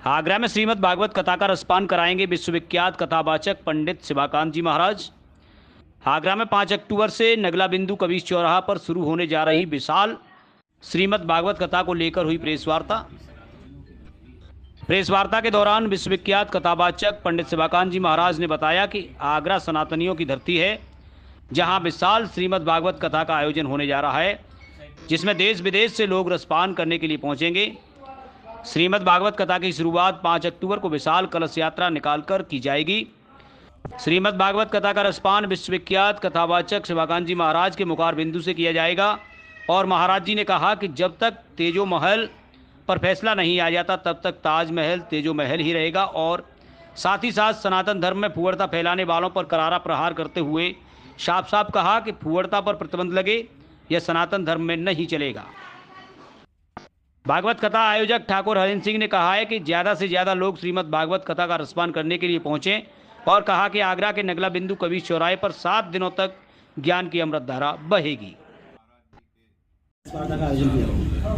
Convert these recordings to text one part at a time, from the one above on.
आगरा में श्रीमद् भागवत कथा का रसपान कराएंगे विश्वविख्यात कथावाचक पंडित शिवाकांत जी महाराज। आगरा में 5 अक्टूबर से नगला बिंदु कबीर चौराहा पर शुरू होने जा रही विशाल श्रीमद् भागवत कथा को लेकर हुई प्रेस वार्ता के दौरान विश्वविख्यात कथावाचक पंडित शिवाकांत जी महाराज ने बताया कि आगरा सनातनियों की धरती है, जहां विशाल श्रीमद् भागवत कथा का आयोजन होने जा रहा है, जिसमें देश विदेश से लोग रसपान करने के लिए पहुंचेंगे। श्रीमद् भागवत कथा की शुरुआत 5 अक्टूबर को विशाल कलश यात्रा निकालकर की जाएगी। श्रीमद् भागवत कथा का रसपान विश्वविख्यात कथावाचक शिवाकांत जी महाराज के मुखार बिंदु से किया जाएगा और महाराज जी ने कहा कि जब तक तेजो महल पर फैसला नहीं आ जाता तब तक ताजमहल तेजो महल ही रहेगा, और साथ ही साथ सनातन धर्म में फूहड़ता फैलाने वालों पर करारा प्रहार करते हुए साफ साफ कहा कि फूहड़ता पर प्रतिबंध लगे, यह सनातन धर्म में नहीं चलेगा। भागवत कथा आयोजक ठाकुर हरिंद्र सिंह ने कहा है कि ज़्यादा से ज़्यादा लोग श्रीमद् भागवत कथा का रसपान करने के लिए पहुँचें और कहा कि आगरा के नगला बिंदु कबीर चौराहे पर 7 दिनों तक ज्ञान की अमृत धारा बहेगी।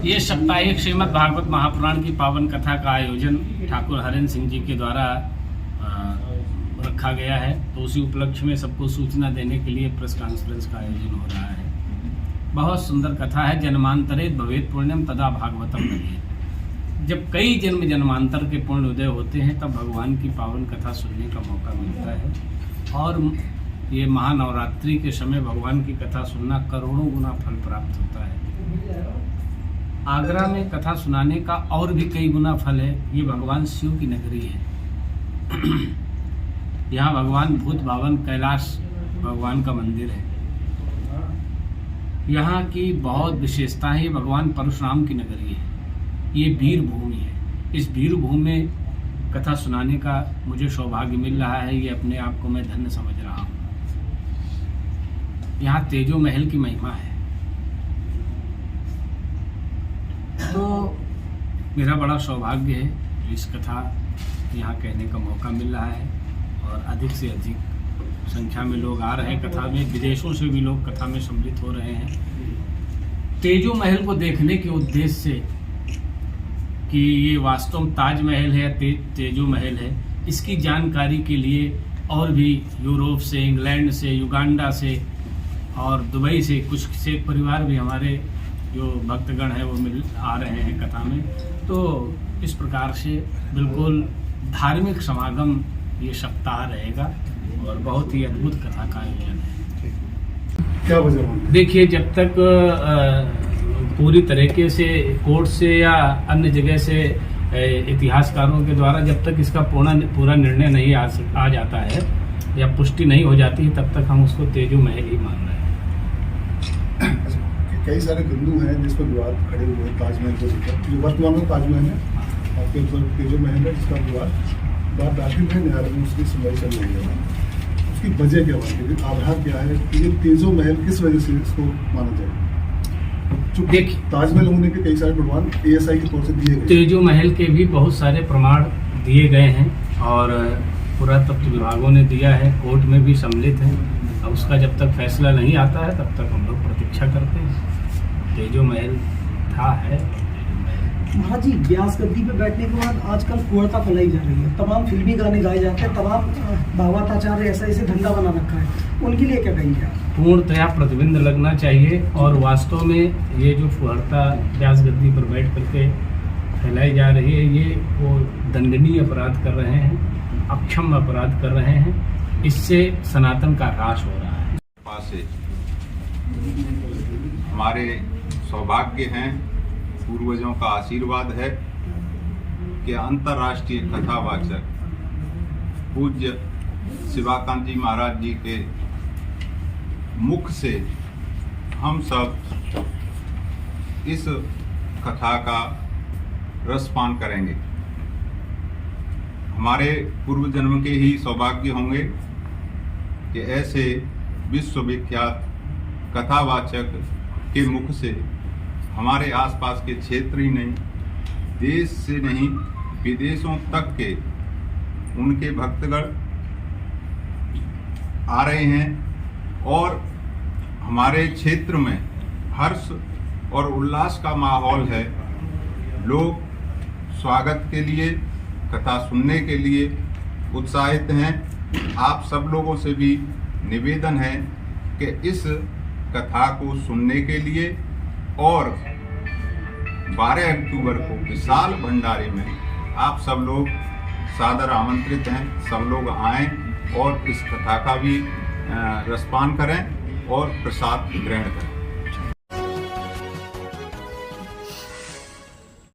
ये साप्ताहिक श्रीमद् भागवत महापुराण की पावन कथा का आयोजन ठाकुर हरिंद्र सिंह जी के द्वारा रखा गया है, तो उसी उपलक्ष्य में सबको सूचना देने के लिए प्रेस कॉन्फ्रेंस का आयोजन हो रहा है। बहुत सुंदर कथा है। जन्मांतरेत भवेत पुण्यम तदा भागवतम लगे। जब कई जन्मांतर के पुण्य उदय होते हैं तब भगवान की पावन कथा सुनने का मौका मिलता है, और ये महानवरात्रि के समय भगवान की कथा सुनना करोड़ों गुना फल प्राप्त होता है। आगरा में कथा सुनाने का और भी कई गुना फल है। ये भगवान शिव की नगरी है। यहाँ भगवान भूत भावन कैलाश भगवान का मंदिर है। यहाँ की बहुत विशेषता है। भगवान परशुराम की नगरी है। ये वीर भूमि है। इस वीर भूमि में कथा सुनाने का मुझे सौभाग्य मिल रहा है। ये अपने आप को मैं धन्य समझ रहा हूँ। यहाँ तेजो महल की महिमा है, तो मेरा बड़ा सौभाग्य है इस कथा यहाँ कहने का मौका मिल रहा है, और अधिक से अधिक संख्या में लोग आ रहे हैं कथा में। विदेशों से भी लोग कथा में सम्मिलित हो रहे हैं तेजो महल को देखने के उद्देश्य से कि ये वास्तव में ताजमहल है या तेजो महल है, इसकी जानकारी के लिए और भी यूरोप से, इंग्लैंड से, युगांडा से और दुबई से कुछ से परिवार भी हमारे जो भक्तगण हैं वो मिल आ रहे हैं कथा में। तो इस प्रकार से बिल्कुल धार्मिक समागम ये सप्ताह रहेगा और बहुत ही अद्भुत कथा का आयोजन है। क्या वजह? देखिए, जब तक पूरी तरीके से कोर्ट से या अन्य जगह से इतिहासकारों के द्वारा जब तक इसका पूरा निर्णय नहीं आ जाता है या पुष्टि नहीं हो जाती है, तब तक हम उसको तेजो महल ही मान रहे हैं। कई सारे बिंदु हैं जिस पर विवाद खड़े हुए हैं। ताजमहल को लेकर जो वर्तमान में ताजमहल है और फिर तेजो महल है, जिसका विवाद दाखिल है न्यायालय में, उसकी सुनवाई चल रही है। उसकी वजह क्या है? आधार क्या है कि ये तेजो महल किस वजह से इसको माना जाए? देखिए, ताजमहल होने के कई सारे प्रमाण ASI के तौर से दिए गए। तेजो महल के भी बहुत सारे प्रमाण दिए गए हैं और पुरातत्व विभागों ने दिया है, कोर्ट में भी सम्मिलित है। अब उसका जब तक फैसला नहीं आता है तब तक हम लोग प्रतीक्षा करते हैं। तेजो महल था है। महाराज जी, व्यास गद्दी पे बैठने के बाद आजकल फूहड़ता फैलाई जा रही है। तमाम फिल्मी गाने गाए जाते हैं, तमाम भागवताचार्य ऐसे धंधा बना रखा है, उनके लिए क्या कहेंगे आप? पूर्णतया प्रतिबंध लगना चाहिए, और वास्तव में ये जो फूहड़ता व्यास गद्दी पर बैठ करके फैलाई जा रही है, ये वो दंडनीय अपराध कर रहे हैं, अक्षम अपराध कर रहे हैं। इससे सनातन का ह्रास हो रहा है। पास से हमारे सौभाग्य हैं, पूर्वजों का आशीर्वाद है कि अंतर्राष्ट्रीय कथावाचक पूज्य शिवाकांत जी महाराज जी के मुख से हम सब इस कथा का रसपान करेंगे। हमारे पूर्व जन्म के ही सौभाग्य होंगे कि ऐसे विश्वविख्यात कथावाचक के मुख से हमारे आसपास के क्षेत्र ही नहीं, देश से नहीं विदेशों तक के उनके भक्तगण आ रहे हैं, और हमारे क्षेत्र में हर्ष और उल्लास का माहौल है। लोग स्वागत के लिए कथा सुनने के लिए उत्साहित हैं। आप सब लोगों से भी निवेदन है कि इस कथा को सुनने के लिए और 12 अक्टूबर को विशाल भंडारे में आप सब लोग सादर आमंत्रित हैं। सब लोग आएं और इस कथा का भी रसपान करें और प्रसाद ग्रहण करें।